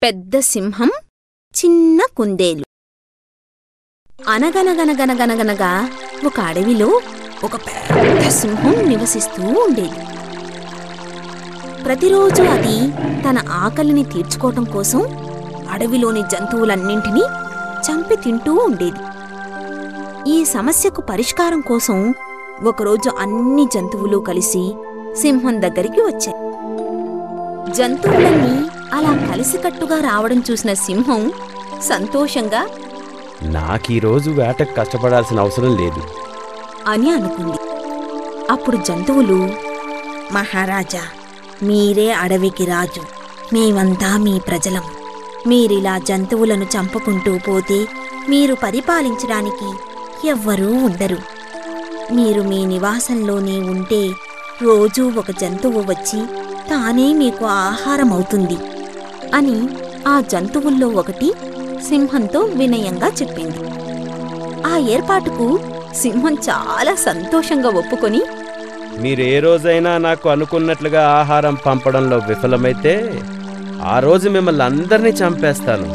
పెద్ద సింహం, చిన్న కుందేలు. అనగనగనగనగనగనగా ఒక అడవిలో ఒక పెద్ద సింహం నివసిస్తూ ఉండేది. ప్రతిరోజు అది తన ఆకలిని తీర్చుకోవటం కోసం అడవిలోని జంతువులన్నింటినీ చంపి తింటూ ఉండేది. ఈ సమస్యకు పరిష్కారం కోసం ఒకరోజు అన్ని జంతువులు కలిసి సింహం దగ్గరికి వచ్చాయి. జంతువులన్నీ అలా కలిసికట్టుగా రావడం చూసిన సింహం సంతోషంగా, నాకీరోజు వేటకు కష్టపడాల్సిన అవసరం లేదు అని అనుకుంది. అప్పుడు జంతువులు, మహారాజా, మీరే అడవికి రాజు, మేమంతా మీ ప్రజలం. మీరిలా జంతువులను చంపుకుంటూ పోతే మీరు పరిపాలించడానికి ఎవ్వరూ ఉండరు. మీరు మీ నివాసంలోనే ఉంటే రోజూ ఒక జంతువు వచ్చి తానే మీకు ఆహారమవుతుంది అని ఆ జంతువుల్లో ఒకటి సింహంతో వినయంగా చెప్పింది. ఆ ఏర్పాటుకు సింహం చాలా సంతోషంగా ఒప్పుకొని, మీరే రోజైనా నాకు అనుకున్నట్లుగా ఆహారం పంపడంలో విఫలమైతే ఆ రోజు మిమ్మల్ని అందరినీ చంపేస్తాను,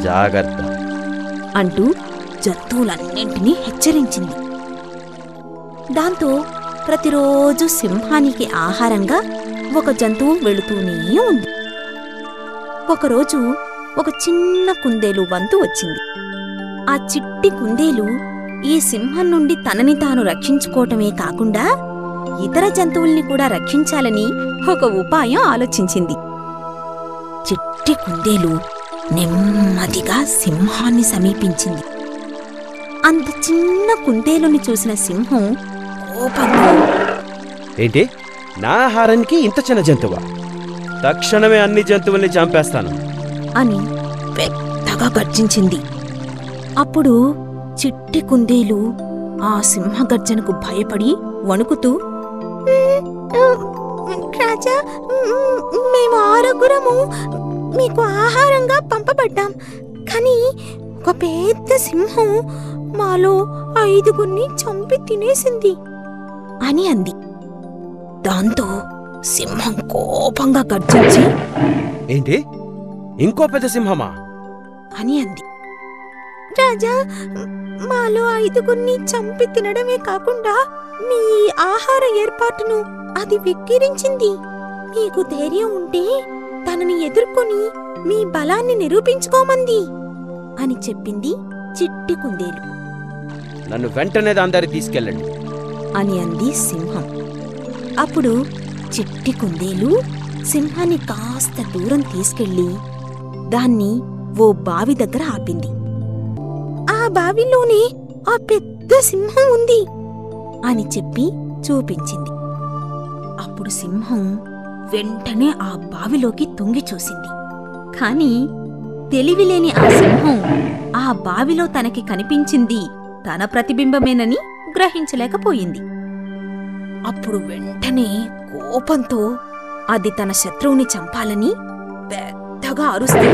జాగ్రత్త అంటూ జంతువులన్నింటినీ హెచ్చరించింది. దాంతో ప్రతిరోజు సింహానికి ఆహారంగా ఒక జంతువు వెళుతూనే ఉంది. ఒకరోజు ఒక చిన్న కుందేలు వంతు వచ్చింది. ఆ చిట్టి కుందేలు ఈ సింహం నుండి తనని తాను రక్షించుకోవటమే కాకుండా ఇతర జంతువుల్ని కూడా రక్షించాలని ఒక ఉపాయం ఆలోచించింది. చిట్టి కుందేలు నెమ్మదిగా సింహాన్ని సమీపించింది. అంత చిన్న కుందేలుని చూసిన సింహం కోపంతో, ఏంటి, నా ఆహారానికి ఇంత చిన్న జంతువా? తక్షణమే అన్ని జంతువుల్ని చంపేస్తాను అని పెద్దగా గర్జించింది. అప్పుడు చిట్టి కుందేలు ఆ సింహగర్జనకు భయపడి వణుకుతూ, రాజా, మేము ఆరుగురము మీకు ఆహారంగా పంపబడ్డాం. కానీ ఒక పెద్ద సింహం మాలో 5గురిని చంపి తినేసింది అని అంది. దాంతో సింహం కోపంగా గర్జించి, ఏంటి, ఇంకో పెద్ద సింహమా అని అంది. రాజా, మాలో 5గురిని చంపి తినడమే కాకుండా మీ ఆహార ఏర్పాటును అది వెక్కిరించింది. మీకు ధైర్యం ఉంటే తనని ఎదుర్కొని మీ బలాన్ని నిరూపించుకోమంది అని చెప్పింది చిట్టి కుందేలు. నన్ను వెంటనే అందరి తీసుకెళ్ళండి అని అంది సింహం. అప్పుడు చిట్టి కుందేలు సింహాన్ని కాస్త దూరం తీసుకెళ్లి దాన్ని ఓ బావి దగ్గర ఆపింది. ఆ బావిలోనే ఆ పెద్ద సింహం ఉంది అని చెప్పి చూపించింది. అప్పుడు సింహం వెంటనే ఆ బావిలోకి తొంగి చూసింది. కాని తెలివిలేని ఆ సింహం ఆ బావిలో తనకి కనిపించింది తన ప్రతిబింబమేనని గ్రహించలేకపోయింది. అప్పుడు వెంటనే కోపంతో అది తన శత్రువుని చంపాలని పెద్దగా అరుస్తూ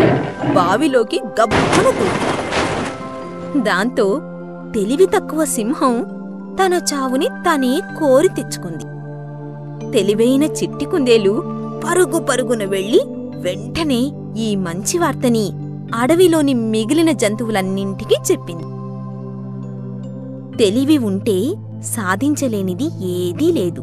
బావిలోకి గబ్బున దూకింది. దాంతో తెలివి తక్కువ సింహం తన చావుని తనే కోరి తెచ్చుకుంది. తెలివైన చిట్టి కుందేలు పరుగు పరుగున వెళ్లి వెంటనే ఈ మంచి వార్తని అడవిలోని మిగిలిన జంతువులన్నింటికీ చెప్పింది. తెలివి ఉంటే సాధించలేనిది ఏదీ లేదు.